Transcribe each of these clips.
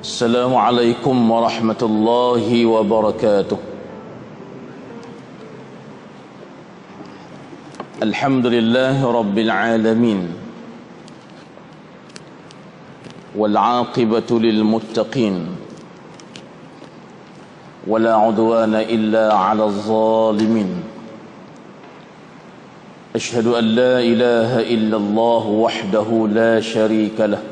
Assalamualaikum warahmatullahi wabarakatuh. Alhamdulillahi rabbil alamin. Wal 'aqibatu lil muttaqin. Wala 'udwana illa 'alal zalimin. Ashhadu an la ilaha illallah wahdahu la syarika lah.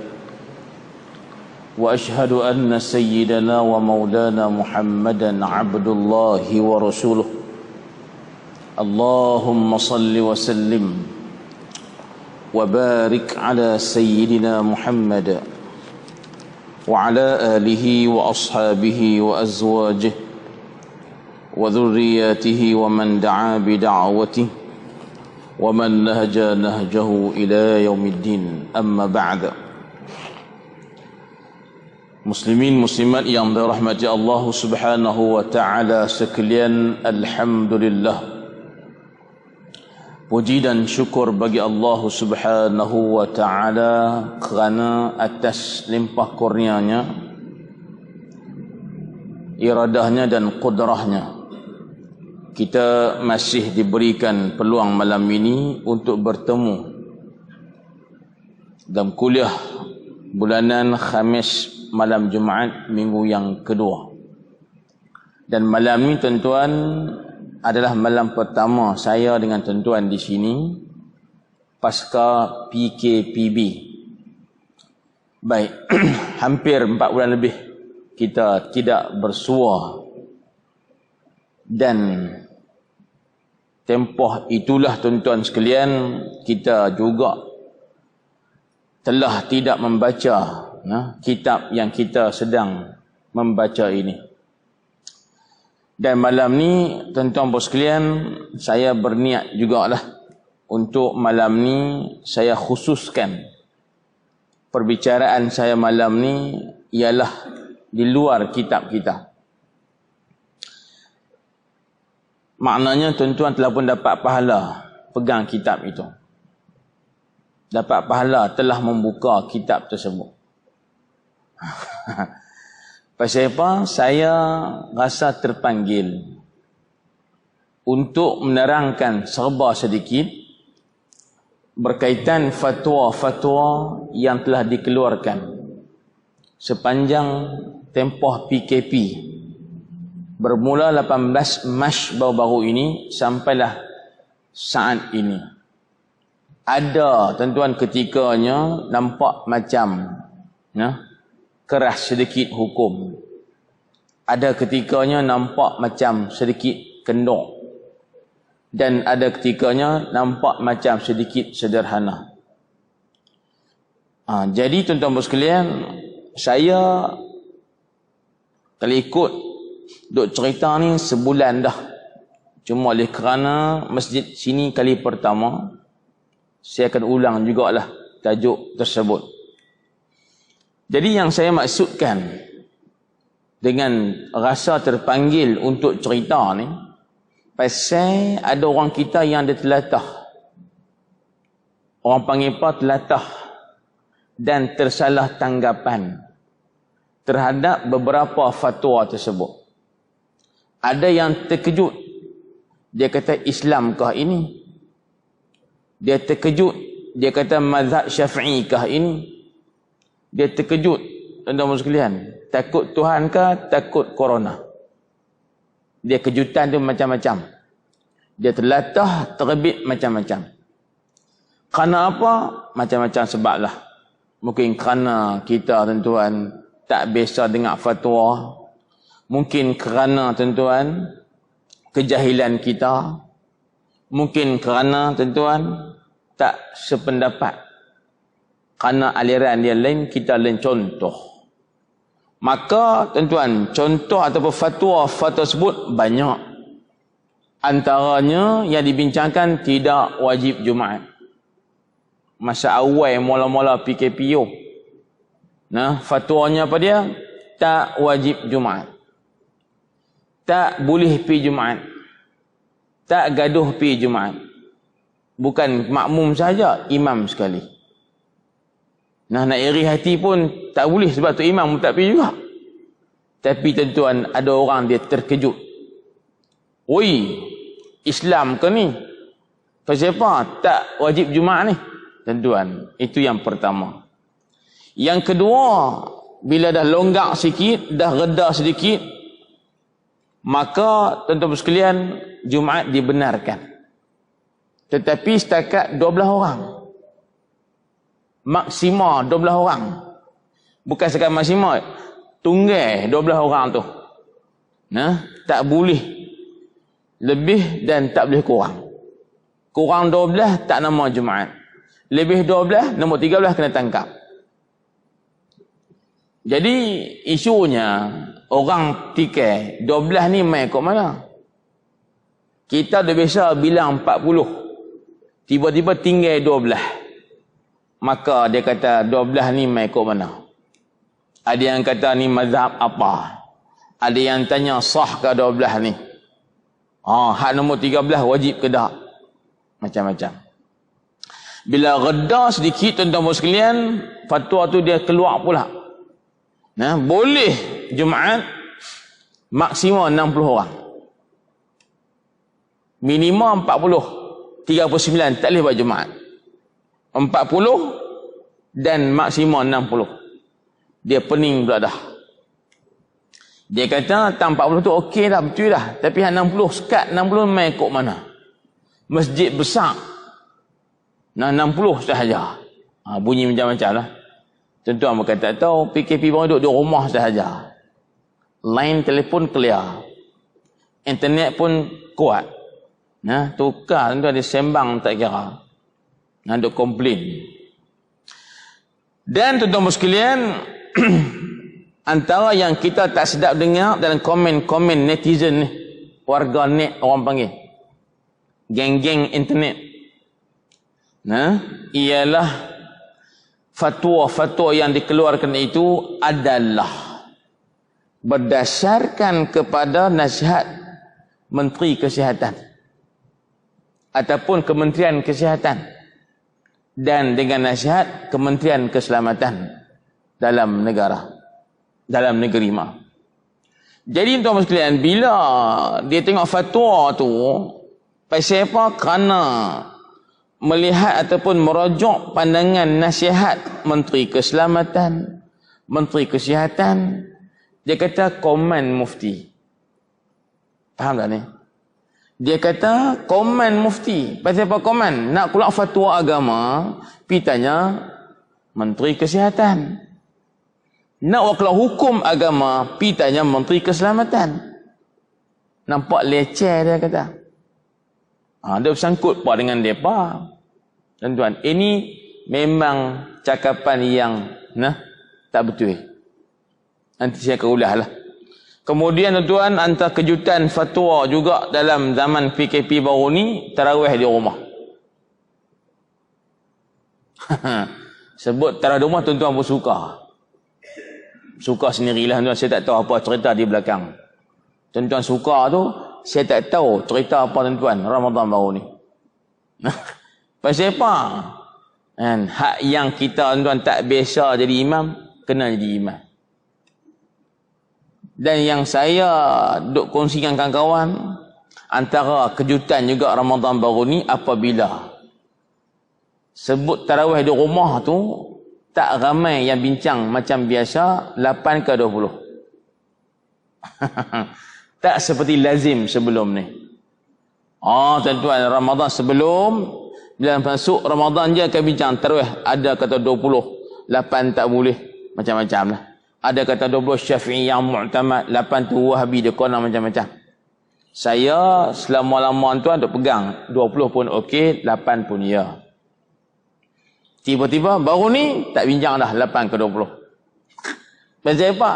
وأشهد أن سيدنا ومولانا محمدا عبد الله ورسوله اللهم صل وسلم وبارك على سيدنا محمد وعلى آله وأصحابه وأزواجه وذرياته ومن دعا بدعوته ومن نهج نهجه إلى يوم الدين أما بعد. Muslimin muslimat yang dirahmati Allah Subhanahu wa taala sekalian, alhamdulillah. Puji dan syukur bagi Allah Subhanahu wa taala kerana atas limpah kurnianya, iradahnya dan qudrahnya, kita masih diberikan peluang malam ini untuk bertemu dalam kuliah bulanan Khamis malam Jumaat minggu yang kedua. Dan malam ni tuan-tuan adalah malam pertama saya dengan tuan-tuan di sini pasca PKPB. Baik, hampir 4 bulan lebih kita tidak bersua, dan tempoh itulah tuan-tuan sekalian kita juga telah tidak membaca kitab yang kita sedang membaca ini. Dan malam ni tuan-tuan bos sekalian, saya berniat jugalah untuk malam ni saya khususkan perbicaraan saya malam ni ialah di luar kitab kita. Maknanya tuan-tuan telah pun dapat pahala pegang kitab itu, dapat pahala telah membuka kitab tersebut. Pasal apa? Saya rasa terpanggil untuk menerangkan serba sedikit berkaitan fatwa-fatwa yang telah dikeluarkan sepanjang tempoh PKP bermula 18 Mac baru-baru ini sampailah saat ini. Ada tuan-tuan ketikanya nampak macam keras sedikit hukum. Ada ketikanya nampak macam sedikit kendor. Dan ada ketikanya nampak macam sedikit sederhana. Jadi tuan-tuan sekalian, saya kalau ikut duk cerita ni sebulan dah. Cuma oleh kerana masjid sini kali pertama, saya akan ulang jugalah tajuk tersebut. Jadi yang saya maksudkan dengan rasa terpanggil untuk cerita ni, pasal ada orang kita yang ada telatah. Orang panggil apa? Telatah dan tersalah tanggapan terhadap beberapa fatwa tersebut. Ada yang terkejut. Dia kata Islamkah ini? Dia terkejut. Dia kata mazhab Syafi'ikah ini? Dia terkejut, tuan-tuan sekalian. Takut Tuhan ke takut corona? Dia kejutan tu macam-macam. Dia terlatah, terbit macam-macam. Kerana apa? Macam-macam sebab lah. Mungkin kerana kita tuan-tuan tak biasa dengar fatwa. Mungkin kerana tuan-tuan kejahilan kita. Mungkin kerana tuan-tuan tak sependapat. Kerana aliran dia lain, kita lain contoh. Maka tuan-tuan, contoh ataupun fatwa tersebut banyak. Antaranya yang dibincangkan tidak wajib Jumaat. Masa awal mula-mula PKPU. Fatwanya apa dia? Tak wajib Jumaat. Tak boleh pergi Jumaat. Tak gaduh pergi Jumaat. Bukan makmum saja, imam sekali. Nak iri hati pun tak boleh sebab tu imam pun tak pergi juga. Tapi tuan-tuan, ada orang dia terkejut. Oi, Islam ke ni? Pasal apa tak wajib Jumaat ni? Tuan-tuan, itu yang pertama. Yang kedua, bila dah longgak sikit, dah reda sedikit, maka tuan-tuan sekalian, Jumaat dibenarkan. Tetapi setakat 12 orang. Maksima 12 orang. Bukan setakat maksima, tunggal 12 orang tu. Tak boleh lebih dan tak boleh kurang. Kurang 12 tak nama Jumaat. Lebih 12, nombor 13 kena tangkap. Jadi isunya orang tikai 12 ni main kat mana? Kita dah biasa bilang 40. Tiba-tiba tinggal 12. Maka dia kata 12 ni main kat mana? Ada yang kata ni mazhab apa? Ada yang tanya sah ke 12 ni? Hak nombor 13 wajib ke tak? Macam-macam. Bila reda sedikit tuan-tuan sekalian, fatwa tu dia keluar pula. Boleh Jumaat maksimal 60 orang. Minimum 40. 39 tak boleh buat Jumaat. 40 dan maksimal 60. Dia pening pula dah. Dia kata tak 40 tu okey dah, betul dah. Tapi 60, sekat 60 main kok mana? Masjid besar. 60 sahaja. Bunyi macam-macam lah. Tuan-tuan berkata tahu PKP baru duduk di rumah sahaja. Line telefon clear. Internet pun kuat. Tukar tuan-tuan dia sembang tak kira. Duk komplain. Dan tuan-tuan sekalian, antara yang kita tak sedap dengar dalam komen-komen netizen ni, warga net orang panggil, geng-geng internet, ialah fatwa-fatwa yang dikeluarkan itu adalah berdasarkan kepada nasihat Menteri Kesihatan ataupun Kementerian Kesihatan dan dengan nasihat Kementerian Keselamatan dalam negara, dalam negeri mah. Jadi tuan-tuan sekalian, bila dia tengok fatwa tu, pasal apa? Kerana melihat ataupun merujuk pandangan nasihat Menteri Keselamatan, Menteri Kesihatan, dia kata komen mufti. Faham tak ni? Dia kata komen mufti. Pasal apa komen? Nak keluar fatwa agama, pergi tanya Menteri Kesihatan. Nak keluar hukum agama, pergi tanya Menteri Keselamatan. Nampak leceh dia kata. Dia bersangkut apa dengan mereka. Tuan-tuan, ini memang cakapan yang tak betul. Nanti saya akan ulah lah. Kemudian tuan-tuan, antara kejutan fatwa juga dalam zaman PKP baru ni, tarawih di rumah. Sebut tarawih di rumah, tuan-tuan pun suka. Suka sendirilah tuan-tuan, saya tak tahu apa cerita di belakang. Tuan-tuan suka tu, saya tak tahu cerita apa tuan-tuan Ramadan baru ni. Pasal apa? Hak yang kita tuan-tuan tak biasa jadi imam, kena jadi imam. Dan yang saya duk kongsikan kawan-kawan, antara kejutan juga Ramadan baru ni, apabila sebut tarawih di rumah tu, tak ramai yang bincang macam biasa, 8 ke 20. Tak seperti lazim sebelum ni. Tuan-tuan, Ramadan sebelum, bila masuk Ramadan je akan bincang tarawih, ada kata 20, 8 tak boleh, macam-macam lah. Ada kata 20 Syafi'i yang mu'tamad, 8 tu Wahabi, dia kona macam-macam. Saya selama-lama tuan duk pegang 20 pun okey, 8 pun ya. Tiba-tiba baru ni tak bincang dah 8 ke 20. Pasal apa?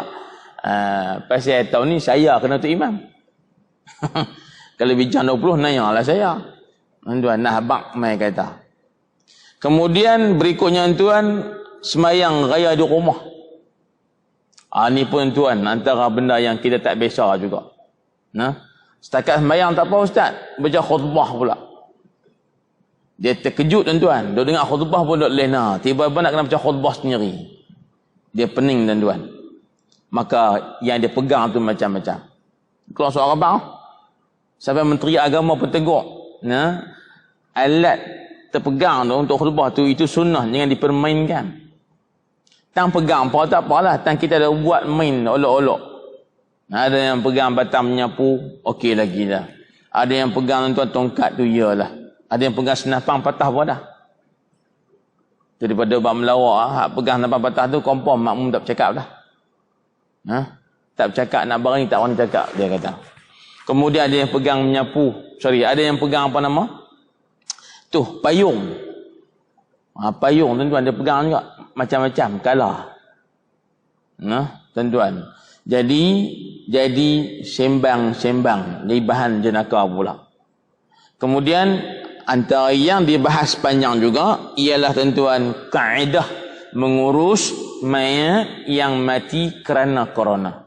Pasal tahun ni saya kena tu imam. Kalau bincang 20 nanyalah saya. Tuan nak habaq mai kata. Kemudian berikutnya tuan, semayang raya di rumah. Ni pun tuan antara benda yang kita tak biasa juga. Setakat semayang tak apa ustaz, baca khutbah pula. Dia terkejut tuan-tuan. Dia dengar khutbah pun tak lena. Tiba-tiba nak kena baca khutbah sendiri. Dia pening tuan-tuan. Maka yang dia pegang tu macam-macam. Keluar suara bang. Sampai Menteri Agama pun tegur. Nah, alat terpegang tu untuk khutbah tu itu sunnah, jangan dipermainkan. Tang pegang apa tak apalah, tang kita dah buat main olok-olok. Ada yang pegang batang menyapu, okey lagi dah. Ada yang pegang tuan tongkat tu iyalah. Ada yang pegang senapang patah pun dah. Daripada bab melawak, hak pegang senapang patah tu confirm makmum tak bercakap dah. Tak bercakap, nak barang ni tak orang cakap, dia kata. Kemudian ada yang pegang menyapu, ada yang pegang apa nama? Tu, payung. Payung tuan-tuan dia pegang juga. Macam-macam, kalah. Tuan-tuan. Jadi sembang-sembang. Jadi bahan jenaka pula. Kemudian, antara yang dibahas panjang juga, ialah tuan-tuan, kaedah mengurus mayat yang mati kerana corona.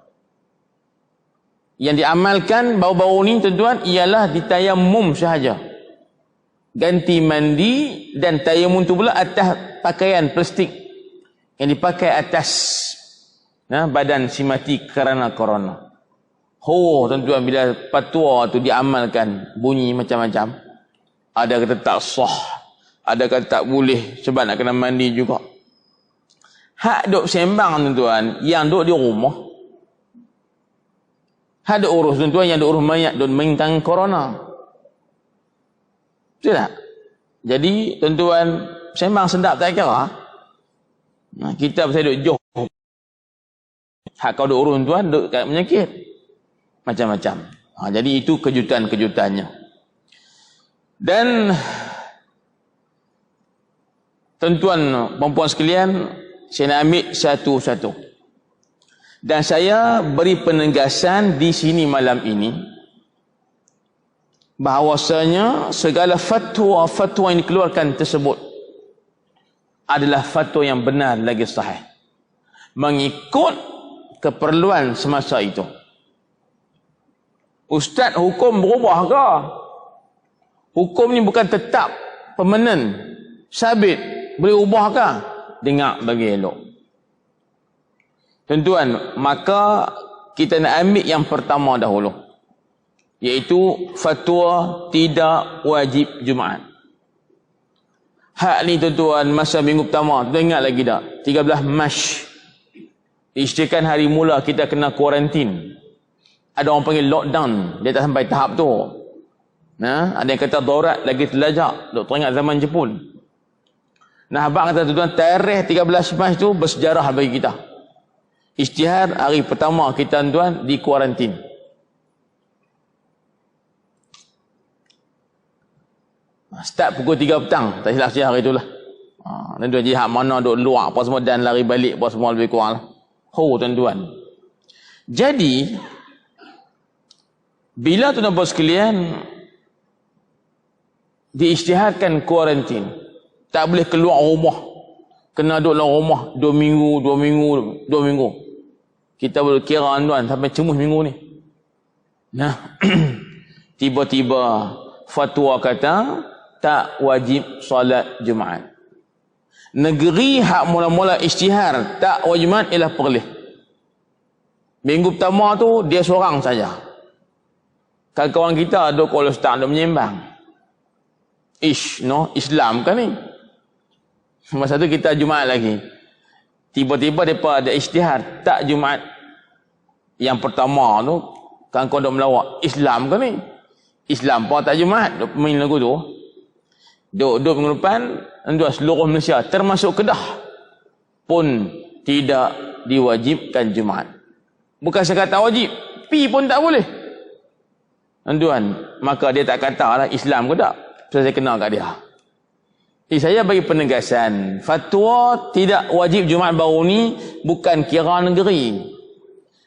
Yang diamalkan baru-baru ni tuan-tuan ialah ditayamum sahaja. Ganti mandi dan tayamum tu pula atas pakaian plastik yang dipakai atas badan si mati kerana corona. Tuan-tuan, bila fatwa tu diamalkan bunyi macam-macam. Ada kata tak sah, ada kata tak boleh sebab nak kena mandi juga. Hak duk sembang tuan-tuan yang duk di rumah. Hak duk urus tuan-tuan yang duk urus mayat duk main tang corona. Betul tak? Jadi tuan-tuan sembang sedap tak kira. Kita pasal duk joh. Hak kau duk urus tuan duk kat penyakit. Macam-macam. Jadi itu kejutan-kejutannya. Dan tuan-tuan puan-puan sekalian, saya nak ambil satu-satu. Dan saya beri penegasan di sini malam ini bahawasanya segala fatwa yang dikeluarkan tersebut adalah fatwa yang benar lagi sahih mengikut keperluan semasa itu. Ustaz, hukum berubah ke? Hukum ni bukan tetap, permanen, sabit, boleh ubah ke? Dengar bagi elok. Tuan-tuan, maka kita nak ambil yang pertama dahulu, iaitu fatwa tidak wajib Jumaat. Hak ni tuan-tuan, masa minggu pertama, tuan ingat lagi tak? 13 Mac, isytiharkan hari mula kita kena kuarantin. Ada orang panggil lockdown, dia tak sampai tahap tu. Ada yang kata darurat lagi terlajak. Duk teringat zaman Jepun. Abang kata tuan-tuan, tarikh 13 Mac tu bersejarah bagi kita. Isytihar hari pertama kita tuan di kuarantin. Start pukul 3 petang, tak silap saya hari itulah. Tuan-tuan jadi hak mana duk luar apa semua dan lari balik apa semua lebih kurang lah. Tuan-tuan. Jadi bila tuan-tuan sekalian diisytiharkan kuarantin, tak boleh keluar rumah, kena duduk dalam rumah 2 minggu. Kita boleh kira tuan sampai cemus minggu ni. Tiba-tiba fatwa kata tak wajib solat Jumaat. Negeri hak mula-mula isytihar tak wajib Jumaat ialah Perlis. Minggu pertama tu dia seorang saja. Kawan-kawan kita duk kalau start duk menyembang. Islam kan ni. Masa tu kita Jumaat lagi. Tiba-tiba mereka ada isytihar tak Jumaat. Yang pertama tu kawan-kawan duk melawak. Islam kan ni. Islam pun tak Jumaat. Duk main lagu tu. Duk minggu depan seluruh Malaysia termasuk Kedah pun tidak diwajibkan Jumaat. Bukan saya kata wajib, pi pun tak boleh. Tuan, maka dia tak katalah Islam ke tak. Saya kenal kat dia. Jadi saya bagi penegasan, fatwa tidak wajib Jumaat baru ni bukan kira negeri.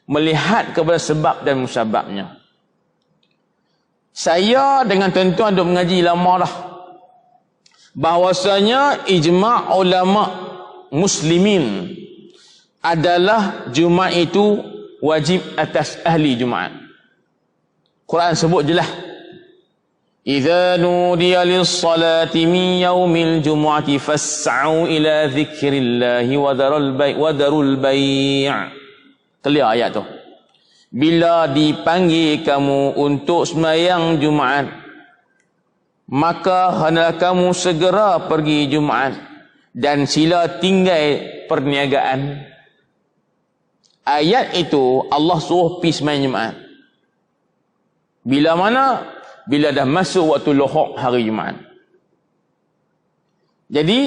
Melihat kepada sebab dan musababnya. Saya dengan tuan-tuan duk mengaji lama dah. Bahawasanya ijma' ulama muslimin adalah Jumaat itu wajib atas ahli Jumaat. Quran sebut jelas. idza nudiya lis-salati min yaumil jumu'ati fas'au ila dzikrillahi wa darul bai'. Clear ayat tu. Bila dipanggil kamu untuk sembahyang Jumaat, maka hendaklah kamu segera pergi Jumaat dan sila tinggal perniagaan. Ayat itu Allah suruh pergi sembahyang Jumaat. Bila mana? Bila dah masuk waktu lohok hari Jumaat. Jadi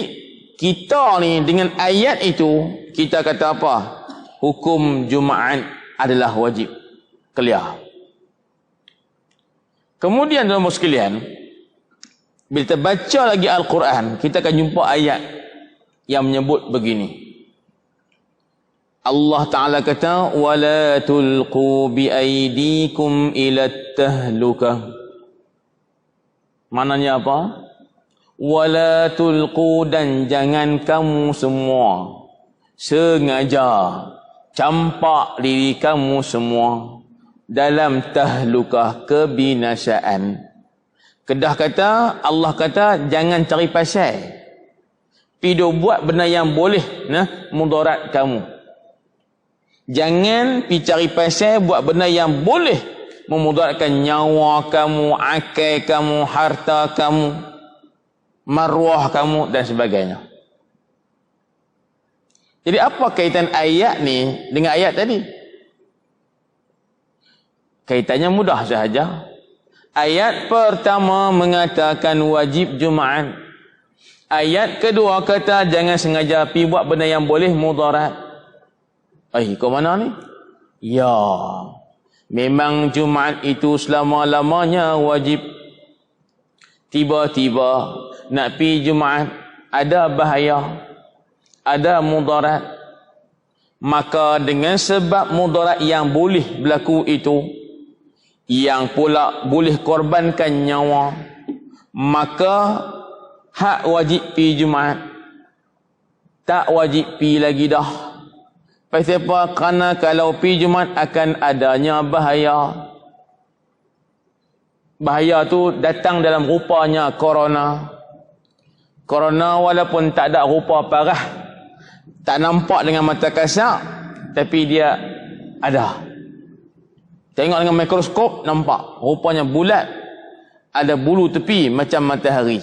kita ni dengan ayat itu kita kata apa? Hukum Jumaat adalah wajib. Clear. Kemudian tuan-tuan sekalian, bila kita baca lagi Al-Quran, kita akan jumpa ayat yang menyebut begini. Allah Ta'ala kata, وَلَا تُلْقُوا بِأَيْدِيكُمْ إِلَى التَّهْلُكَةِ. Maknanya apa? وَلَا تُلْقُوا, dan jangan kamu semua sengaja campak diri kamu semua dalam tahlukah, kebinasaan. Kedah kata, Allah kata, jangan cari pasal. Pido buat benda yang boleh mudarat kamu. Jangan pi cari pasal buat benda yang boleh memudaratkan nyawa kamu, akal kamu, harta kamu, maruah kamu dan sebagainya. Jadi apa kaitan ayat ni dengan ayat tadi? Kaitannya mudah sahaja. Ayat pertama mengatakan wajib Jumaat. Ayat kedua kata jangan sengaja pi buat benda yang boleh mudarat. Kau mana ni? Ya, memang Jumaat itu selama-lamanya wajib. Tiba-tiba nak pi Jumaat ada bahaya, ada mudarat. Maka dengan sebab mudarat yang boleh berlaku itu, yang pula boleh korbankan nyawa, maka hak wajib pi Jumaat tak wajib pi lagi dah. Pasal apa? Kerana kalau pi Jumaat akan adanya bahaya. Bahaya tu datang dalam rupanya corona. Corona walaupun tak ada rupa parah, tak nampak dengan mata kasar, tapi dia ada. Tengok dengan mikroskop nampak, rupanya bulat, ada bulu tepi macam matahari.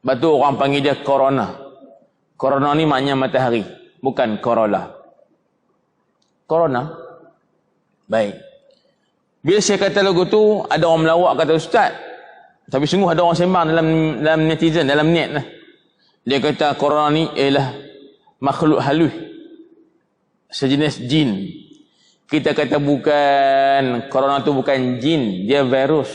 Batu orang panggil dia corona. Corona ni maknanya matahari, bukan corolla. Corona. Baik. Bila saya kata lagu tu, ada orang melawak kata ustaz. Tapi sungguh ada orang sembang dalam netizen, dalam net lah. Dia kata corona ni ialah makhluk halus, sejenis jin. Kita kata bukan, corona tu bukan jin, dia virus.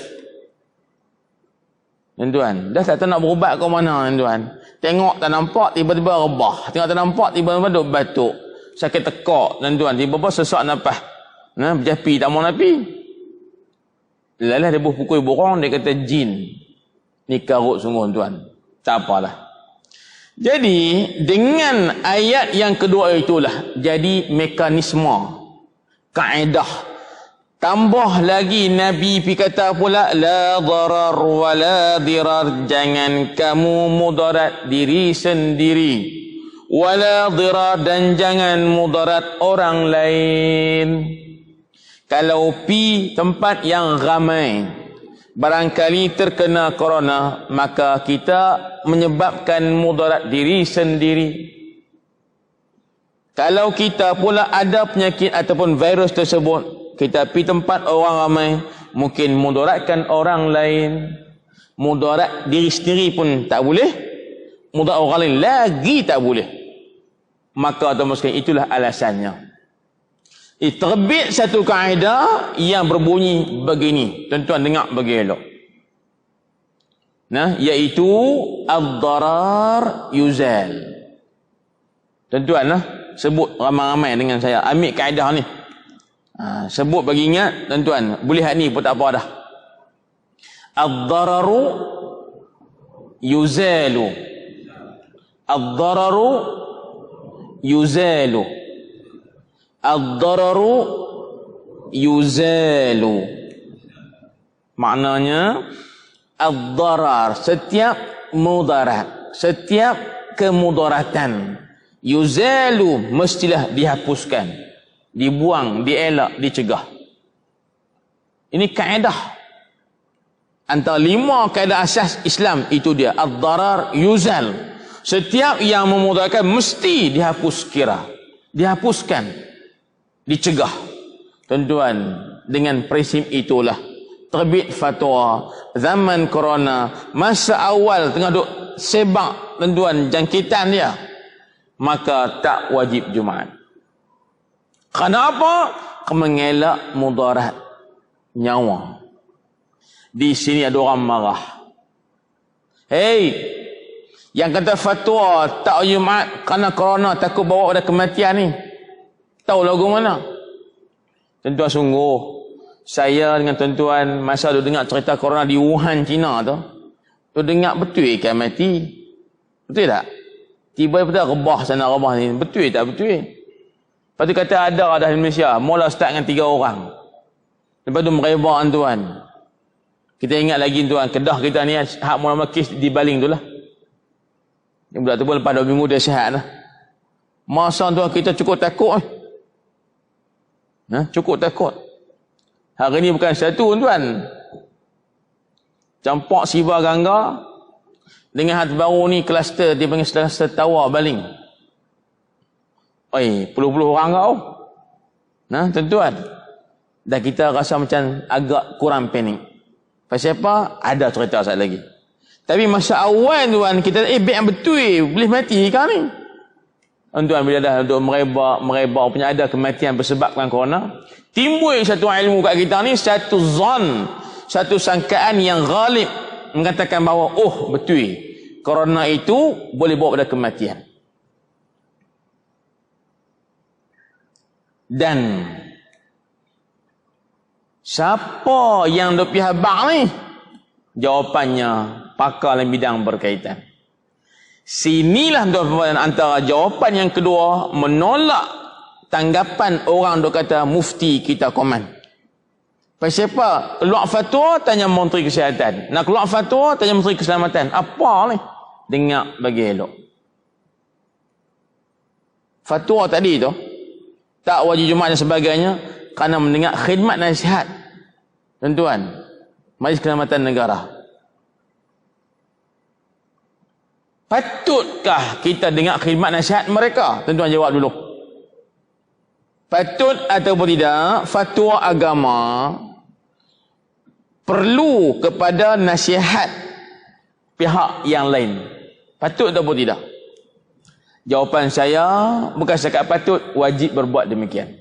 Tuan-tuan, dah tak tahu nak berubat ke mana tuan-tuan. Tengok tak nampak, tiba-tiba rebah. Tengok tak nampak, tiba-tiba duk batuk. Sakit tekak tuan-tuan, tiba-tiba sesak nafas. Berjapi, tak mau napi. Lalah dia pukul borong, dia kata jin. Ni karut sungguh tuan. Tak apalah. Jadi, dengan ayat yang kedua itulah jadi mekanisme, kaedah. Tambah lagi Nabi kata pula, la darar wa la dirar. Jangan kamu mudarat diri sendiri. Wala dirar, dan jangan mudarat orang lain. Kalau pi tempat yang ramai, barangkali terkena corona, maka kita menyebabkan mudarat diri sendiri. Kalau kita pula ada penyakit ataupun virus tersebut, kita pi tempat orang ramai, mungkin mudaratkan orang lain. Mudarat diri sendiri pun tak boleh, mudarat orang lain lagi tak boleh. Maka teman-teman, itulah alasannya. Terbit satu kaedah yang berbunyi begini. Tuan-tuan dengar bagi elok. Iaitu ad-darar yuzal. Tuan-tuan sebut ramai-ramai dengan saya. Ambil kaedah ni. Sebut bagi ingat, tuan-tuan. Boleh hak ni pun tak apa dah. Ad-dararu yuzalu. Ad-dararu yuzalu. Ad-dararu yuzalu. Maknanya ad-darar, setiap mudarat, setiap kemudaratan, yuzalu, mestilah dihapuskan, dibuang, dielak, dicegah. Ini kaedah antara 5 kaedah asas Islam. Itu dia, ad-darar yuzal, setiap yang memudaratkan mesti dihapuskan, dicegah. Tuan-tuan, dengan prinsip itulah terbit fatwa zaman corona, masa awal tengah duk sebab tuan-tuan jangkitan dia, maka tak wajib Jumaat. Kenapa? Mengelak mudarat nyawa. Di sini ada orang marah. Hei, yang kata fatwa tak Jumaat kerana corona takut bawa pada kematian ni, tahu lagu mana? Tuan-tuan, sungguh saya dengan tuan-tuan masa duk dengar cerita corona di Wuhan, China tu, duk dengar betul kan mati? Betul tak? Tiba-tiba rebah sana rebah ni, betul tak betul? Lepas tu kata ada dah di Malaysia, mula start dengan 3 orang. Lepas tu merebak tuan. Kita ingat lagi tuan, Kedah kita ni hak mula-mula kes di Baling tu lah. Yang budak tu pun lepas 2 minggu dia sihat lah. Masa tuan kita cukup takut. Cukup takut. Hari ni bukan satu tuan. Campak Siva Gangga dengan hati baru ni kluster, dia panggil kluster Tawar Baling. Oi, puluh-puluh orang kau. Tuan-tuan. Dan kita rasa macam agak kurang panik. Pasal apa? Ada cerita satu lagi. Tapi masa awal tuan, kita baik betul, boleh mati kan ni? Tuan, bila dah untuk merebak punya ada kematian bersebabkan corona, timbul satu ilmu kat kita ni, satu zon, satu sangkaan yang ghalib mengatakan bahawa betul, corona itu boleh bawa pada kematian. Dan siapa yang duk pihak bang ni? Jawapannya pakar dalam bidang berkaitan. Sinilah tuan-tuan antara jawapan yang kedua, menolak tanggapan orang duk kata mufti kita komen. Pasal apa? Keluar fatwa tanya Menteri Kesihatan. Nak keluar fatwa tanya Menteri Keselamatan. Apa ni? Dengar bagi elok. Fatwa tadi tu tak wajib Jumaat dan sebagainya kerana mendengar khidmat nasihat tuan-tuan Majlis Keselamatan Negara. Patutkah kita dengar khidmat nasihat mereka? Tuan-tuan jawab dulu. Patut ataupun tidak? Fatwa agama perlu kepada nasihat pihak yang lain. Patut ataupun tidak? Jawapan saya bukan setakat patut, wajib berbuat demikian.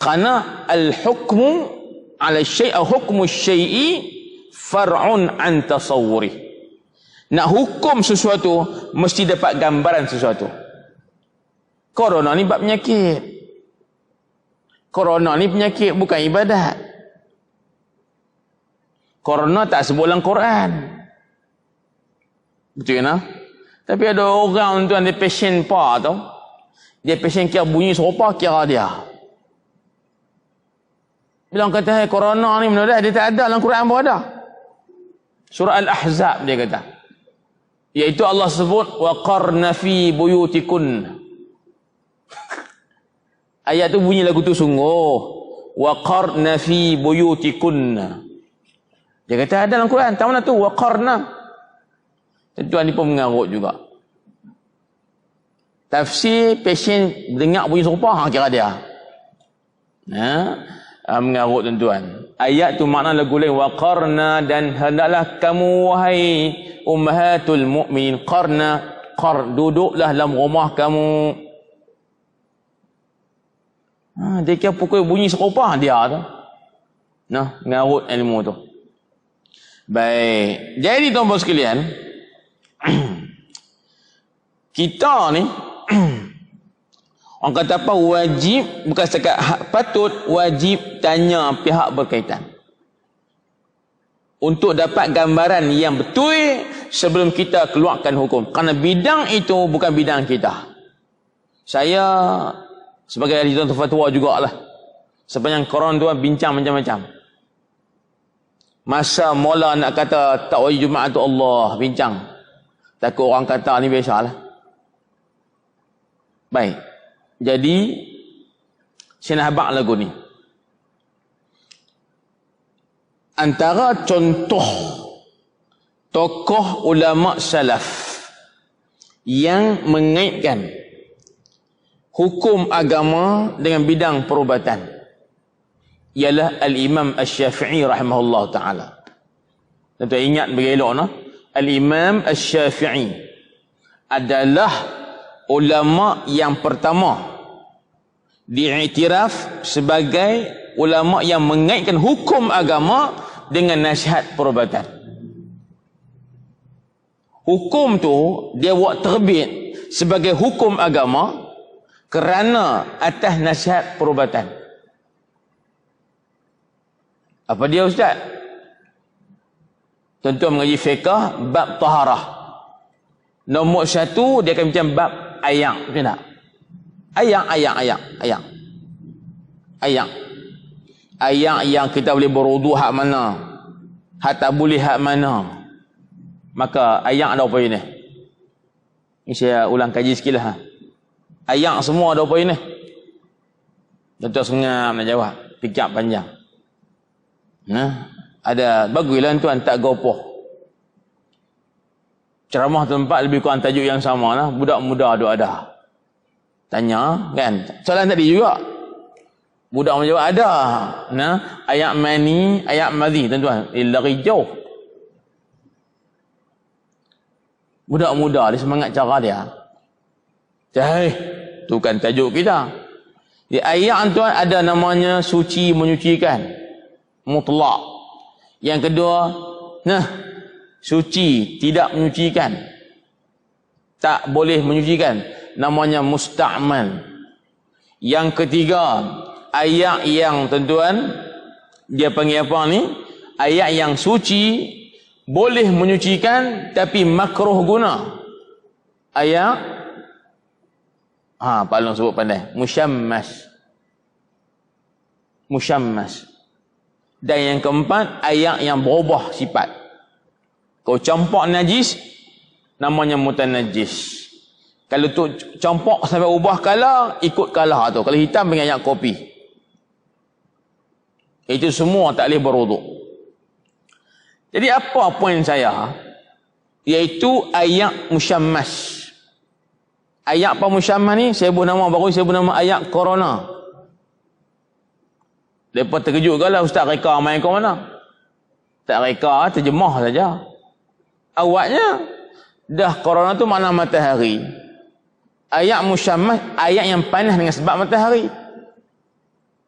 Kerana al-hukmu ala syai' hukmu syai'i far'un an tasawwuri. Nak hukum sesuatu mesti dapat gambaran sesuatu. Corona ni bab penyakit. Corona ni penyakit, bukan ibadat. Corona tak sebut dalam Quran. Betul kan? Tapi ada orang tuan, dia passion pa tau. Dia passion kira bunyi serupa kira dia. Bila orang kata hey, corona ni menurut dia tak ada dalam Quran pun ada. Surah Al-Ahzab dia kata. Iaitu Allah sebut wa qarna fi buyutikun. Ayat tu bunyi lagu tu sungguh. Wa qarna fi buyutikun. Dia kata ada dalam Quran. Tak mana tu wa qarna. Tuan ni pun mengarut juga. Tafsir pasien dengar bunyi serupa kira dia. Mengarut tuan-tuan. Ayat tu makna lagu lain, waqarna, dan hendaklah kamu wahai ummahatul mukminin qarna, duduklah dalam rumah kamu. Dia kira pukul bunyi serupa dia tu. Mengarut ilmu tu. Baik. Jadi tuan-tuan sekalian, kita ni orang kata apa, wajib, bukan setakat patut, wajib tanya pihak berkaitan untuk dapat gambaran yang betul sebelum kita keluarkan hukum. Kerana bidang itu bukan bidang kita. Saya sebagai ahli fatwa jugalah, sepanjang Quran tu bincang macam-macam. Masa mula nak kata tak wajib Jumaat tu Allah bincang. Takut orang kata ni biasalah. Baik. Jadi saya nak habaq lagu ni. Antara contoh tokoh ulama salaf yang mengaitkan hukum agama dengan bidang perubatan ialah Al-Imam Asy-Syafi'i rahimahullah ta'ala. Tentu ingat berelok no? Al-Imam Asy-Syafi'i adalah ulama yang pertama diiktiraf sebagai ulama yang mengaitkan hukum agama dengan nasihat perubatan. Hukum tu dia buat terbit sebagai hukum agama kerana atas nasihat perubatan. Apa dia ustaz? Tuan-tuan mengaji fiqh bab taharah. Nombor 1 dia akan macam bab ayak, betul tak? Ayak yang kita boleh berwudu hak mana? Hak tak boleh hak mana? Maka ayak ada apa ini? Ini saya ulang kaji sikit lah. Ayak semua ada apa ini? Tuan-tuan sengam nak jawab. Fikir panjang. Ada baguslah tuan tak gopoh. Ceramah tempat lebih kurang tajuk yang sama lah. Budak muda ada. Tanya kan. Soalan tadi juga. Budak menjawab ada. Ayak mani, ayak madhi tuan-tuan. Lari jauh. Budak muda dia semangat cara dia. Tu kan tajuk kita. Di ayak tuan ada namanya suci menyucikan. Mutlak. Yang kedua, suci tidak menyucikan. Tak boleh menyucikan. Namanya musta'mal. Yang ketiga, ayak yang tuan-tuan dia panggil apa ni? Ayak yang suci boleh menyucikan tapi makruh guna. Ayak Pak Long sebut pandai. Musyammas. Dan yang keempat, ayak yang berubah sifat. Kau campak najis, namanya mutanajis. Kalau tu campak sampai ubah kalah, ikut kalah tu. Kalau hitam dengan ayak kopi. Itu semua tak boleh berwuduk. Jadi apa poin saya? Iaitu ayak musyammas. Ayak apa musyammas ni? Saya sebut nama baru, saya sebut nama ayak corona. Lepas terkejut ke lah Ustaz reka main ke mana? Tak reka, terjemah saja. Awaknya dah corona tu makna matahari. Ayak musyammas, ayak yang panas dengan sebab matahari.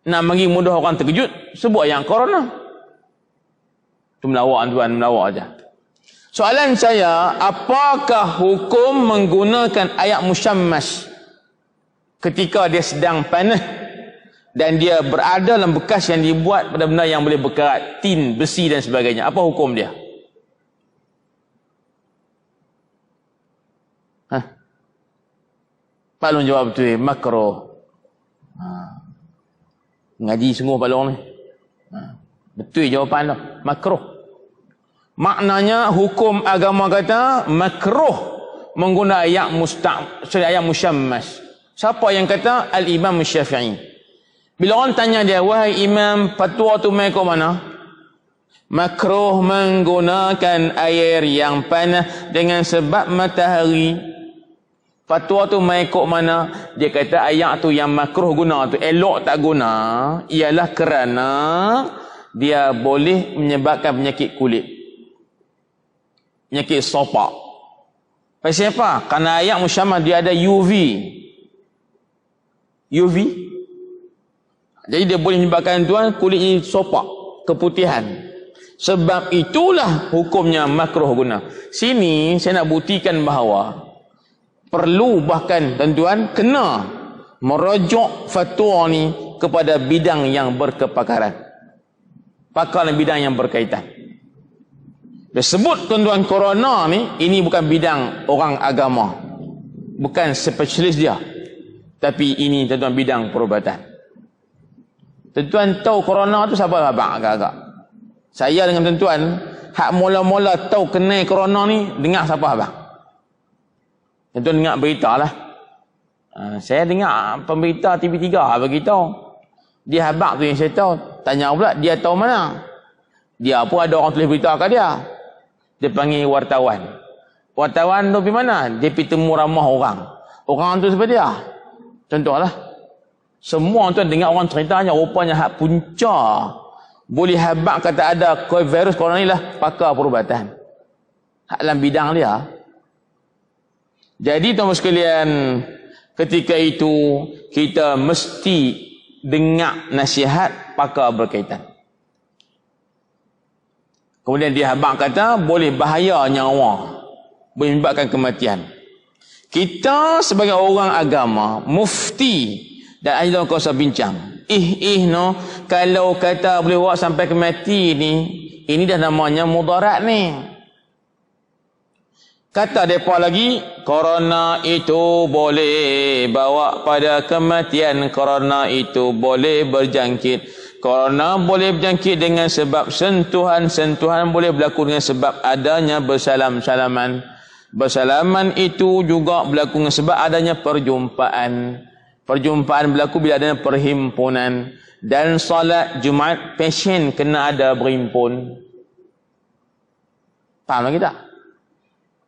Nak bagi mudah orang terkejut, sebut ayak corona. Tu melawak tuan, melawak aja. Soalan saya, apakah hukum menggunakan ayak musyammas ketika dia sedang panas dan dia berada dalam bekas yang dibuat pada benda yang boleh berkarat, tin, besi dan sebagainya? Apa hukum dia? Pak Long jawab betul, makruh. Ngaji sungguh Pak Long ni. Betul jawapan tu, makruh. Maknanya hukum agama kata makruh menggunakan ayak musyammas. Siapa yang kata? Al-Imam Syafi'i. Bila orang tanya dia, wahai imam, fatwa tu mai ke mana? Makruh menggunakan air yang panas dengan sebab matahari. Fatwa tu mai ke mana? Dia kata ayak tu yang makruh guna tu, elok tak guna, ialah kerana dia boleh menyebabkan penyakit kulit. Penyakit sopak. Pasal apa? Kerana ayak musyammas dia ada UV. Jadi dia boleh menyebabkan tuan kulit ini sopak, keputihan. Sebab itulah hukumnya makruh guna. Sini saya nak buktikan bahawa perlu bahkan tuan-tuan kena merujuk fatwa ni kepada bidang yang berkepakaran. Pakar bidang yang berkaitan. Dia sebut tuan-tuan corona ni, ini bukan bidang orang agama. Bukan spesialis dia. Tapi ini tuan-tuan bidang perubatan. Tuan-tuan tahu corona tu siapa abang agak-agak? Saya dengan tuan-tuan, hak mula-mula tahu kenal corona ni, dengar siapa abang? Tuan-tuan dengar berita lah. Saya dengar pemberita TV3 bagi tahu. Dia habaq tu yang saya tahu. Tanya pula, dia tahu mana? Dia pun ada orang tulis berita kat dia. Dia panggil wartawan. Wartawan tu pergi mana? Dia pergi temu ramah orang. Orang tu seperti dia. Contohlah. Semua tuan dengar orang ceritanya, rupanya hak punca boleh habaq kata ada virus corona ni lah pakar perubatan. Hak dalam bidang dia. Jadi tuan-tuan sekalian, ketika itu kita mesti dengar nasihat pakar berkaitan. Kemudian dia habaq kata boleh bahaya nyawa, boleh menyebabkan kematian. Kita sebagai orang agama, mufti dan ahli dalam kawasan bincang, no, kalau kata boleh bawa sampai ke mati ni, ini dah namanya mudarat ni. Kata mereka lagi, corona itu boleh bawa pada kematian, corona itu boleh berjangkit. Corona boleh berjangkit dengan sebab sentuhan boleh berlaku dengan sebab adanya bersalam-salaman. Bersalaman itu juga berlaku dengan sebab adanya perjumpaan. Perjumpaan berlaku bila adanya perhimpunan. Dan salat Jumaat pasien kena ada berhimpun. Faham lagi tak?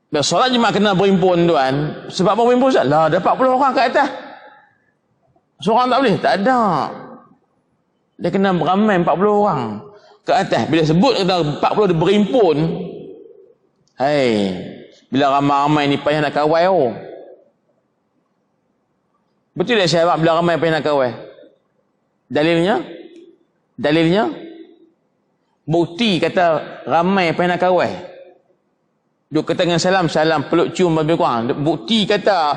Bila solat Jumaat kena berhimpun tuan. Sebab apa berhimpun Ustaz? Lah ada 40 orang kat atas. Seorang tak boleh? Tak ada. Dia kena beramai 40 orang ke atas. Bila sebut kata 40 dia berhimpun. Bila ramai-ramai ni payah nak kawal oh. Betul tak saya bila ramai payah nak kawal? Dalilnya? Bukti kata ramai payah nak kawal. Duk kata dengan salam, peluk cium lebih kurang. Bukti kata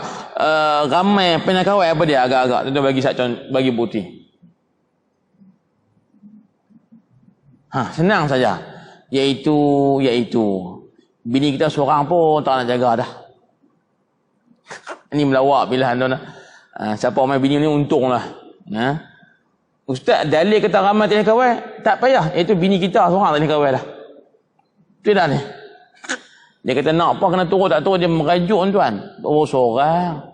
ramai payah nak kawal apa dia agak-agak. Tentu bagi bukti. Senang saja. Iaitu bini kita seorang pun tak nak jaga dah. Ini melawak pilihan tuan. Siapa main bini ni untunglah. Ustaz dalil kata ramai tak boleh kawal, tak payah. Itu bini kita seorang tak boleh kawal dah. Itu dah ni. Dia kata nak apa kena turun tak turun, dia merajuk tuan. Oh seorang.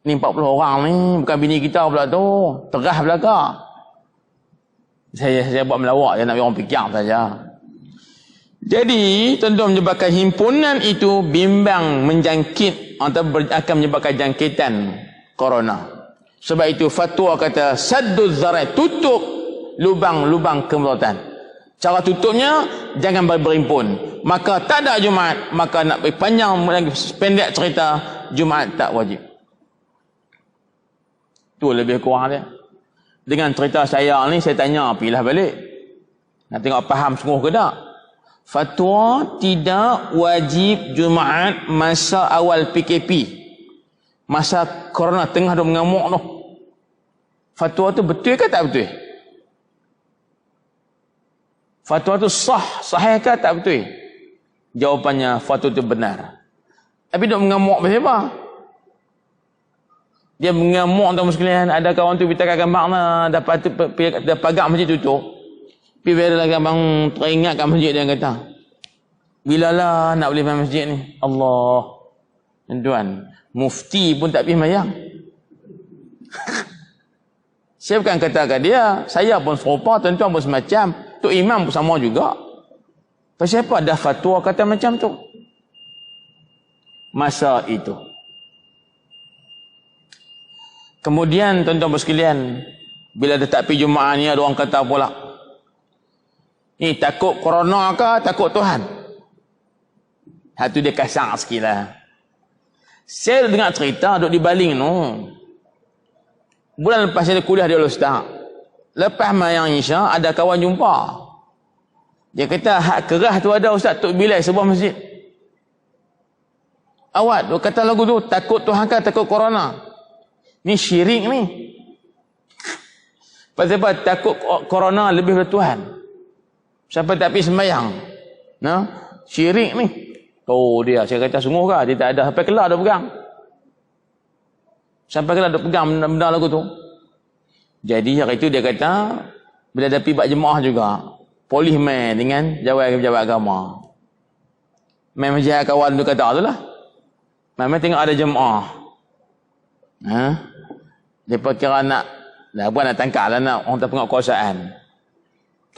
Ni 40 orang ni bukan bini kita pula tu. Terah belaka. Saya buat melawak je nak orang fikir saja. Jadi, tuan-tuan menyebabkan himpunan itu bimbang menjangkit atau akan menyebabkan jangkitan corona. Sebab itu fatwa kata sadduz zarai, tutup lubang-lubang kemudaratan. Cara tutupnya jangan berhimpun. Maka tak ada Jumaat, maka nak panjang pendek cerita, Jumaat tak wajib. Tu lebih kurang dia. Dengan cerita saya ni saya tanya pilah balik. Nak tengok faham sungguh ke tak? Fatwa tidak wajib Jumaat masa awal PKP. Masa corona tengah dah mengamuk tu. Fatwa tu betul ke tak betul? Fatwa tu sahih ke tak betul? Jawapannya fatwa tu benar. Tapi duk mengamuk pasal apa? Dia mengamuk tuan sekalian. Ada kawan tu beritakan gambar dah pagar masjid tutup. Pergi bila abang teringat kat masjid dia kata, bilalah nak boleh main masjid ni? Allah. Tuan, mufti pun tak pergi mayang. Saya bukan kata kat dia, saya pun serupa, tuan-tuan pun semacam. Tok Imam pun sama juga. Pasal apa dah fatwa kata macam tu? Masa itu. Kemudian tuan-tuan sekalian, bila dia tak pergi Jumaat ni, ada orang kata pula, ni takut corona ke takut Tuhan? Hatu dia kasar sikit lah. Saya dengar cerita duduk di Baling tu. Bulan lepas saya kuliah di Ustaz. Lepas mayang Isya ada kawan jumpa. Dia kata hak kerah tu ada Ustaz Tok Bilal sebuah masjid. Awak tu kata lagu tu takut Tuhan ke takut corona? Ni syirik ni. Pasal apa? Takut corona lebih dari Tuhan. Siapa tak pergi sembahyang? Syirik ni. Oh dia, saya kata sungguh kah? Dia tak ada. Sampai kelar dia pegang. Sampai kelar dia pegang benda-benda lagu tu. Jadi hari itu dia kata, bila dia pergi buat jemaah juga, polis main dengan pejabat agama. Main macam kawan tu kata tu lah. Main tengok ada jemaah. Mereka kira nak tangkap lah, nak orang terpengaruh kekuasaan.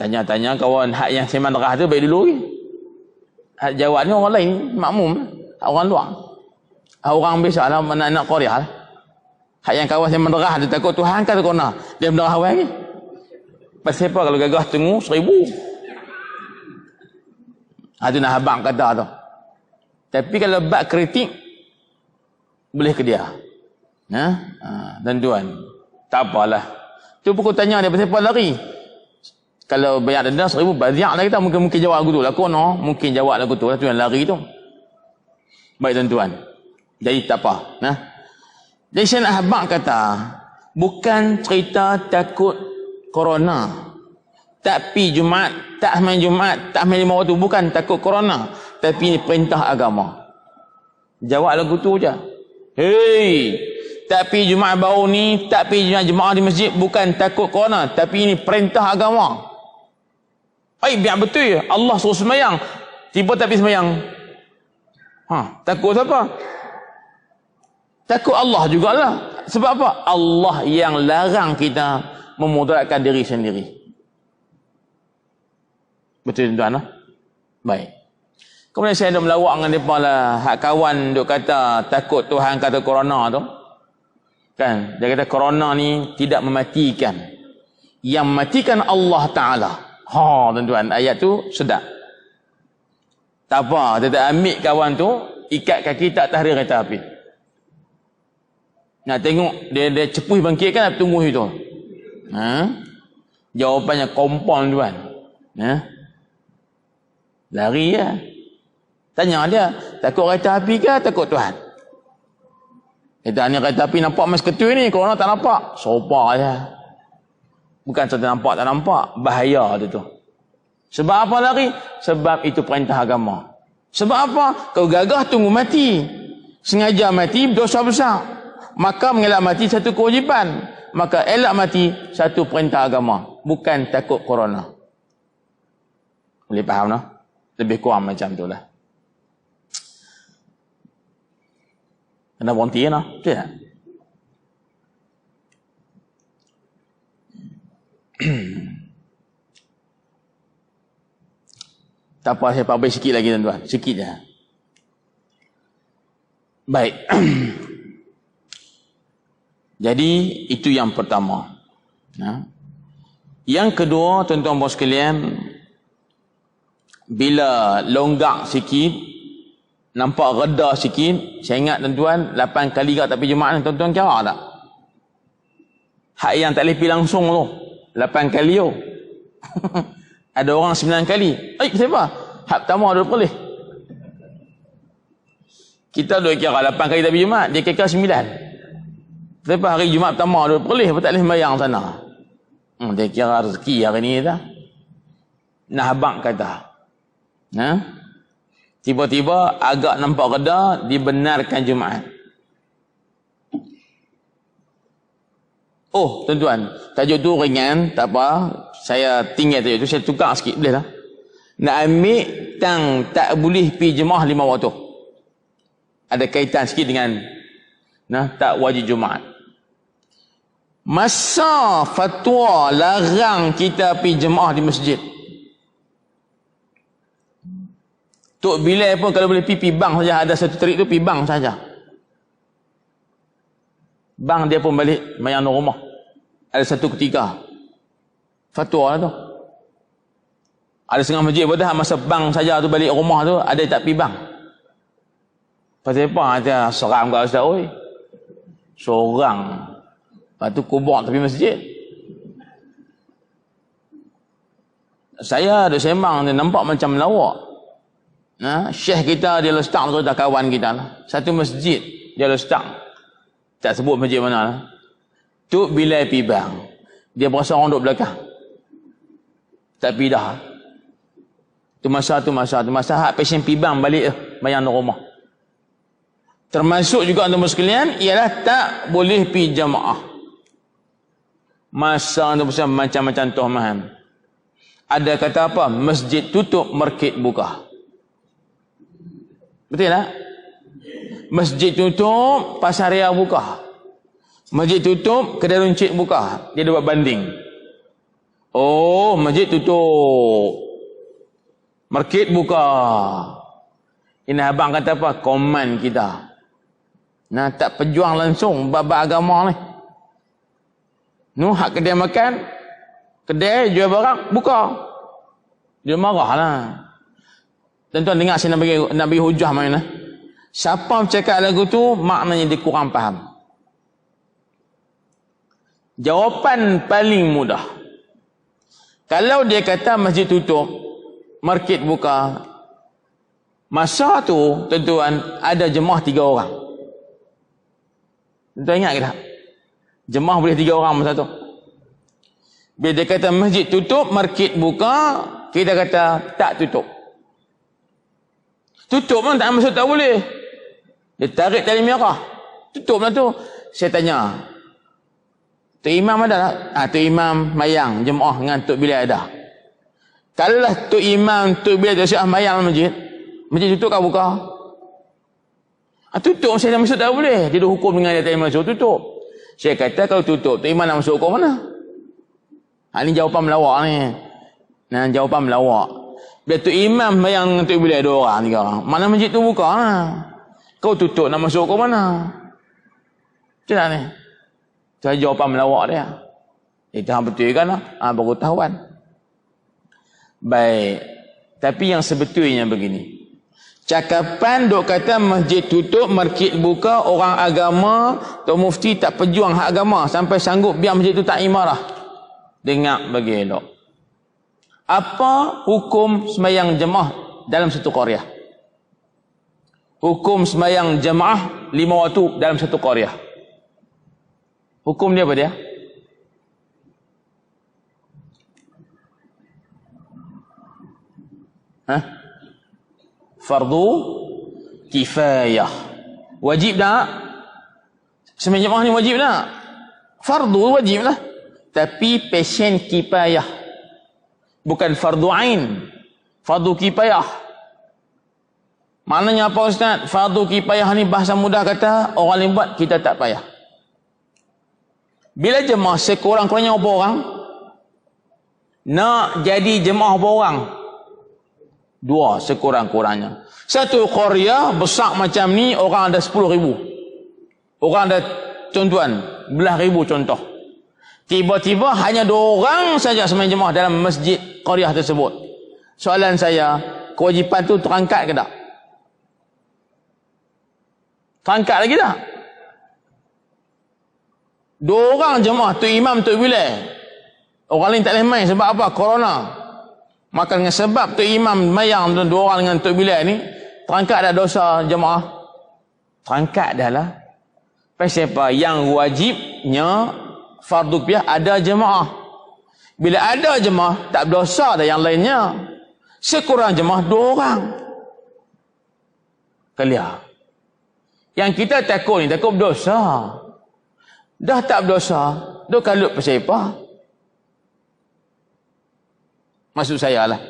Tanya-tanya kawan hak yang seman derah tu baik dulu lagi. Hak jawab ni orang lain, makmum. Orang luar. Orang biasa lah, anak-anak Korea lah. Hak yang kawan seman derah tu takut Tuhan kata kona. Dia menderah awal lagi. Pasal apa kalau gagah tunggu 1000? Itu nak abang kata tu. Tapi kalau bab kritik, boleh ke dia. Tuan-tuan, tak apalah. Tu pun aku tanya dia, pasal apa lari? Kalau banyak denda 1000, banyak lah kita. Mungkin jawab aku tu lah. Kono, mungkin jawab aku tu lah. Tu yang lari tu. Baik tuan-tuan. Jadi tak apa. Jadi saya nak habaq kata, bukan cerita takut corona. Tak pi Jumaat, tak main Jumaat, tak main 5 waktu. Bukan takut corona. Tapi ini perintah agama. Jawab lagu tu je. Hei, tak pi Jumaat baru ni, tak pi jemaah di masjid, bukan takut corona. Tapi ini perintah agama. Biar betul ya. Allah suruh semayang. Tiba tak pi semayang. Takut siapa? Takut Allah jugalah. Sebab apa? Allah yang larang kita memudaratkan diri sendiri. Betul tuan-tuan? Baik. Kemudian saya duk melawak dengan mereka lah. Hak kawan duk kata takut Tuhan kata corona tu. Kan? Dia kata corona ni tidak mematikan. Yang mematikan Allah Ta'ala. Tuan-tuan. Ayat tu sedap. Tak apa. Dia tak ambil kawan tu. Ikat kaki tak atas kereta api. Nak tengok dia cepuh bangkit kan, tunggu itu. Jawapannya kompon tuan. Lari ya. Tanya dia, takut kereta api ke takut Tuhan? Kita ni kereta api nampak mas ketui ni, corona tak nampak. Sopa je. Bukan saja nampak tak nampak, bahaya dia tu. Sebab apa lari? Sebab itu perintah agama. Sebab apa? Kau gagah tunggu mati. Sengaja mati dosa besar. Maka mengelak mati satu kewajipan. Maka elak mati satu perintah agama. Bukan takut corona. Boleh faham tak? Lebih kurang macam tu lah. Kena berhenti ya? Betul tak? Tak apa, saya pabrik sikit lagi tuan-tuan. Sikit je. Baik. Jadi itu yang pertama. Yang kedua, tuan-tuan bos sekalian, bila longgak sikit, nampak reda sikit, saya ingat tuan-tuan 8 kali kat tepi Jumaat ni, tuan-tuan kira tak? Hak yang tak boleh pergi langsung tu 8 kali tu. Ada orang 9 kali. Siapa? Hak pertama ada boleh. Kita dah kira 8 kali tepi Jumaat, dia kira 9. Lepas hari Jumaat pertama dia boleh, tak boleh sembahyang sana. Dia kira rezeki hari ni dah. Nah abang kata. Tiba-tiba agak nampak reda, dibenarkan Jumaat. Tuan-tuan, tajuk tu ringan, tak apa. Saya tinggal tajuk tu, saya tukar sikit, boleh lah. Nak ambil tang tak boleh pergi jemaah 5 waktu. Ada kaitan sikit dengan tak wajib Jumaat. Masa fatwa larang kita pergi jemaah di masjid. Tok Bilal pun kalau boleh pergi bang saja, ada satu trik tu pergi bang saja. Bang dia pun balik mayang rumah. Ada satu ketika fatwa lah tu. Ada setengah masjid pada masa bang saja tu balik rumah tu, ada tak pergi bang. Pasal apa? Dia seram kat ustaz, oi. Seorang. Lepas tu kubur tepi masjid. Saya ada sembang, dia nampak macam melawak. Syekh kita dia letak tu dah kawan kita lah. Satu masjid dia letak. Tak sebut masjid mana lah. Tu bila pergi bang. Dia berasa orang duduk belakang. Tak pergi dah. Tu masa hak pasien pergi bang balik bayang rumah. Termasuk juga untuk sekalian ialah tak boleh pergi jamaah. Masa tu macam-macam tohmahan. Ada kata apa? Masjid tutup, market buka. Betul tak? Masjid tutup, pasar raya buka. Masjid tutup, kedai runcit buka. Dia buat banding. Oh, masjid tutup, market buka. Ini abang kata apa? Komen kita. Nah, tak pejuang langsung bab agama ni. Hak kedai makan, kedai jual barang, buka. Dia marah lah. Tuan-tuan dengar saya nak bagi hujah mana. Siapa bercakap lagu tu, maknanya dia kurang faham. Jawapan paling mudah. Kalau dia kata masjid tutup, market buka, masa tu, tuan-tuan, ada jemaah 3 orang. Tuan ingat ke tak? Jemaah boleh 3 orang masa tu. Bila dia kata masjid tutup, market buka, kita kata tak tutup. Tutup pun tak maksud tak boleh. Dia tarik tali merah. Tutup lah tu. Saya tanya, Tok Imam ada tak? Tok Imam mayang jemaah dengan Tok Bilal ada. Kalau lah Tok Imam, Tok Bilal tak siap mayang masjid, masjid tutup kau buka? Tutup saya dah masuk tak boleh. Dia dah hukum dengan dia tak masuk, tutup. Saya kata kalau tutup, Tok Imam nak masuk hukum mana? Ini jawapan melawak ni. Nah, jawapan melawak. Bila Tok Imam mayang dengan Tok Bilal 2 orang, 3 orang, mana masjid tu buka lah. Kau tutup nak masuk hukum mana? Macam mana ni? Itu jawapan melawak dia. Itu hang betul kan lah. Baru tahuan. Baik. Tapi yang sebetulnya begini. Cakapan dok kata masjid tutup, market buka, orang agama, Tok Mufti tak pejuang hak agama sampai sanggup biar masjid tu tak imarah. Dengar bagi elok. Apa hukum sembahyang jemaah dalam satu qaryah? Hukum sembahyang jemaah 5 waktu dalam satu qaryah. Hukum dia apa dia? Fardu kifayah. Wajib tak? Sembahyang jemaah ni wajib tak? Fardu wajib lah. Tapi pasien kifayah. Bukan fardu ain. Fardu kifayah. Maknanya apa Ustaz? Fardu kifayah ni bahasa mudah kata, orang lain buat, kita tak payah. Bila jemaah sekurang-kurangnya berapa orang? Nak jadi jemaah berapa orang? 2 sekurang-kurangnya. Satu qaryah besar macam ni, orang ada 10,000. Orang ada, tuan-tuan, belah ribu contoh. Tiba-tiba hanya 2 orang saja sembahyang jemaah dalam masjid qaryah tersebut. Soalan saya, kewajipan tu terangkat ke tak? Terangkat lagi tak? 2 orang jemaah, Tok Imam, Tok Bilal. Orang lain tak boleh main sebab apa? Corona. Maka dengan sebab Tok Imam mayang 2 orang dengan Tok Bilal ni, terangkat dah dosa jemaah? Terangkat dah lah. Pasal apa? Yang wajibnya fardu kifayah ada jemaah. Bila ada jemaah, tak berdosa dah yang lainnya. Sekurang jemaah 2 orang. Clear? Yang kita takut ni, takut berdosa. Dah tak berdosa, duk kalut pasal apa? Maksud saya lah.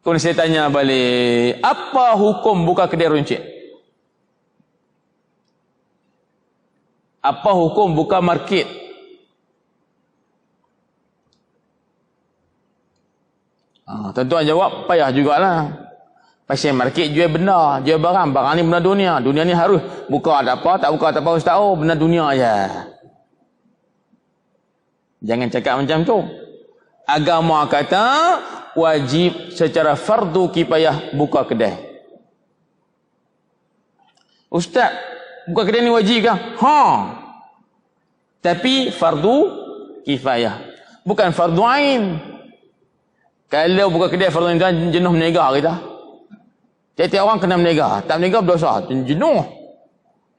Kemudian saya tanya balik, apa hukum buka kedai runcit? Apa hukum buka market? Tuan-tuan jawab, payah jugalah. Pasal market jual benda, jual barang. Barang ni benda dunia. Dunia ni harus buka tak apa, tak buka tak apa, Ustaz. Oh, benda dunia je. Jangan cakap macam tu. Agama kata wajib secara fardu kifayah buka kedai. Ustaz, buka kedai ni wajib ke? Tapi fardu kifayah, bukan fardu ain. Kalau buka kedai fardu ain, jenuh menega kita. Tiap-tiap orang kena menega. Tak menega berdosa, jenuh.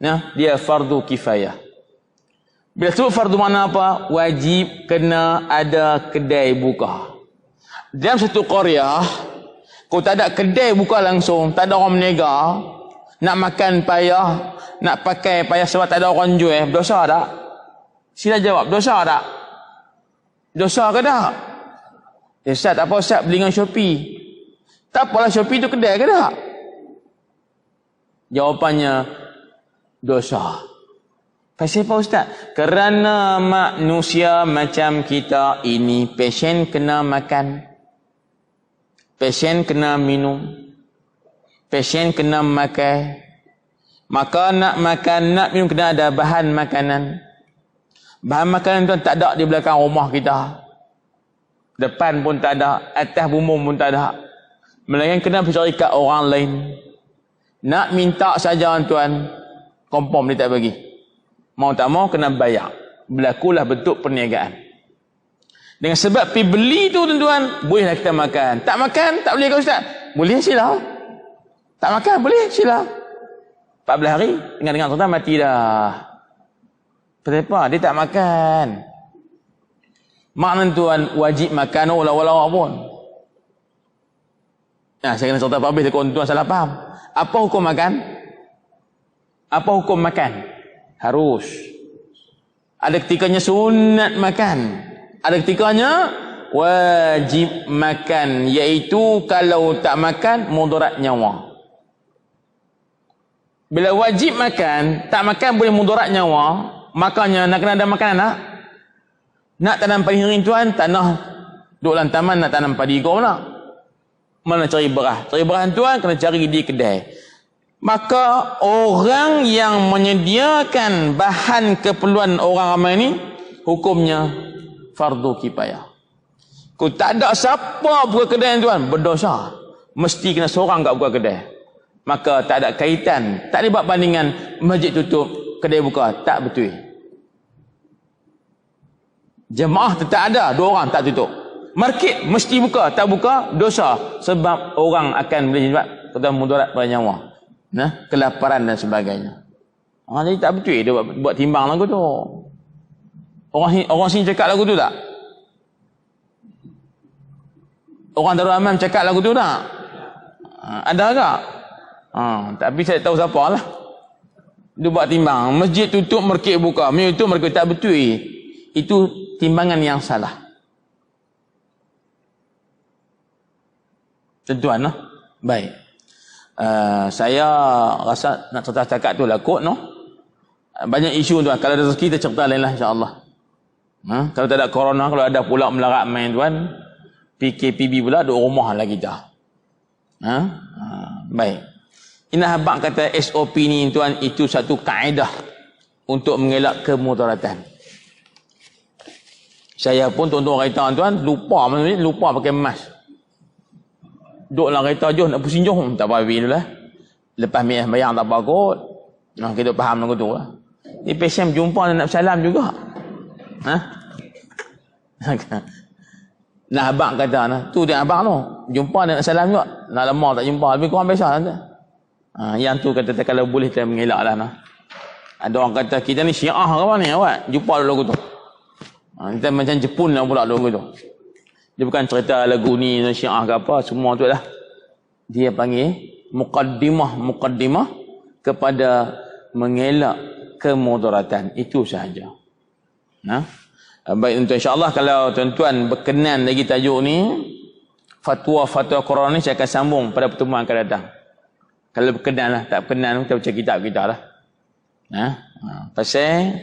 Nah, dia fardu kifayah. Bila sebut fardu mana apa? Wajib kena ada kedai buka. Dalam satu qaryah, kalau tak ada kedai buka langsung, tak ada orang menega, nak makan payah, nak pakai payah sebab tak ada orang jual, berdosa tak? Sila jawab, dosa tak? Dosa ke tak? Ustaz, apa Ustaz beli dengan Shopee? Tak apalah, Shopee tu kedai ke tak? Jawapannya, dosa. Pasal apa Ustaz? Kerana manusia macam kita ini passion kena makan, passion kena minum, passion kena makan. Maka nak makan, nak minum kena ada bahan makanan. Bahan makanan tu tak ada di belakang rumah kita. Depan pun tak ada, atas bumbung pun tak ada. Melainkan kena bercari kat orang lain. Nak minta saja tuan, kompom dia tak bagi. Mau tak mau kena bayar. Berlakulah bentuk perniagaan. Dengan sebab pergi beli tu tuan-tuan, bolehlah kita makan. Tak makan, tak boleh ke Ustaz? Boleh, sila. Tak makan, boleh, sila. 14 hari, dengar-dengar tuan mati dah. Kenapa? Dia tak makan. Makna tuan wajib makan walau-walau pun. Nah, saya kena cerita habis takut tuan salah faham. Apa hukum makan? Apa hukum makan? Harus. Ada ketikanya sunat makan. Ada ketikanya wajib makan, iaitu kalau tak makan mudarat nyawa. Bila wajib makan, tak makan boleh mudarat nyawa. Makanya nak kena ada makanan tak? Nak tanam padi hari tuan, tanah duduk dalam taman nak tanam padi kau pula. Mana cari beras? Cari beras tuan kena cari di kedai. Maka orang yang menyediakan bahan keperluan orang ramai ni, hukumnya fardu kifayah. Kalau tak ada siapa buka kedai tuan, berdosa. Mesti kena seorang kat buka kedai. Maka tak ada kaitan, tak ada buat bandingan masjid tutup, kedai buka, tak betul. Jemaah tetap ada, 2 orang tak tutup. Market mesti buka, tak buka dosa, sebab orang akan boleh sebab kata mudarat pada nyawa. Nah, kelaparan dan sebagainya. Jadi tak betul dia buat timbang lagu tu. Orang sini cakap lagu tu tak? Orang Darul Aman cakap lagu tu tak? Ada tak? Tapi saya tahu siapa lah. Dia buat timbang. Masjid tutup, market buka. Masjid tutup, market tak betul. Itu timbangan yang salah. Tuan lah. Baik. Saya rasa nak cerita cakap tu lah kot no. Banyak isu tuan. Kalau ada rezeki kita cerita lain lah insyaAllah. Kalau tak ada corona, kalau ada pula melarat main tuan, PKPB pula duduk rumah lah kita. Baik. Inah habak kata SOP ni tuan, itu satu kaedah untuk mengelak kemudaratan. Saya pun tuan-tuan kereta tuan lupa pakai mask. Duduk dalam kereta je nak pusing jom, tak apa dulu lah. Lepas bayang tak apa kot. Kita faham lagu tu lah. Ni pasien jumpa nak salam juga. Nah abang kata nah, tu dia abang tu. Jumpa nak salam juga. Nak lama tak jumpa, lebih kurang biasa lah. Yang tu kata kalau boleh kita mengelak lah nah. Ada orang kata kita ni Syiah ke apa ni awak? Jumpa lagu tu. Kita macam Jepun lah pula lagu tu. Dia bukan cerita lagu ni Syiah ke apa, semua tu lah. Dia panggil muqaddimah kepada mengelak kemudaratan. Itu sahaja. Baik tuan-tuan, insyaAllah kalau tuan-tuan berkenan lagi tajuk ni, fatwa-fatwa Quran ni saya akan sambung pada pertemuan akan datang. Kalau berkenan lah, tak berkenan kita baca kitab kita lah. Pasal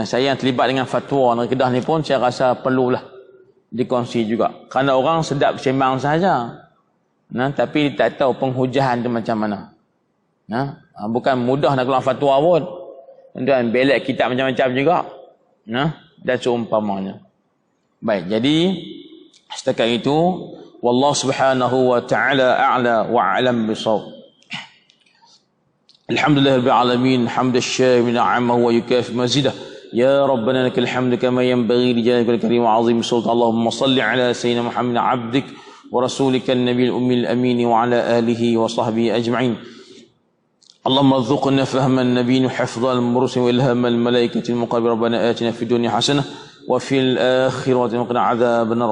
saya yang terlibat dengan fatwa negeri Kedah ni pun saya rasa perlulah dikongsi juga. Kerana orang sedap sembang sahaja. Tapi tak tahu penghujahan tu macam mana. Bukan mudah nak keluar fatwa pun. Dan belak kitab macam-macam juga. Dan seumpamanya. Baik, jadi setakat itu wallahu subhanahu wa ta'ala a'la wa a'lam bisawab. Alhamdulillah rabbil alamin hamdan syamilan 'amahu wa yukafi mazidah. Ya rabbana lakal hamdu kama yanbaghi li jalalika al-karim wa 'azimi sultan. Allahumma salli ala sayyidina Muhammad 'abdik wa rasulika an-nabiyil ummil amin wa ala alihi wa sahbihi ajma'in. اللهم ارزقنا فهم النبي وحفظ المرسل والهام الملائكة المقربين. ربنا آتنا في الدنيا حسنة وفي الآخرة وقنا عذاب النار.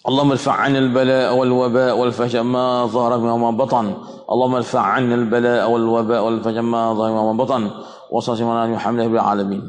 اللهم ارفع عنا البلاء والوباء والفحشاء ما ظهر منها وما بطن. اللهم ارفع عنا البلاء والوباء والفحشاء ما ظهر منها وما بطن. وصلى الله على محمد العالمين.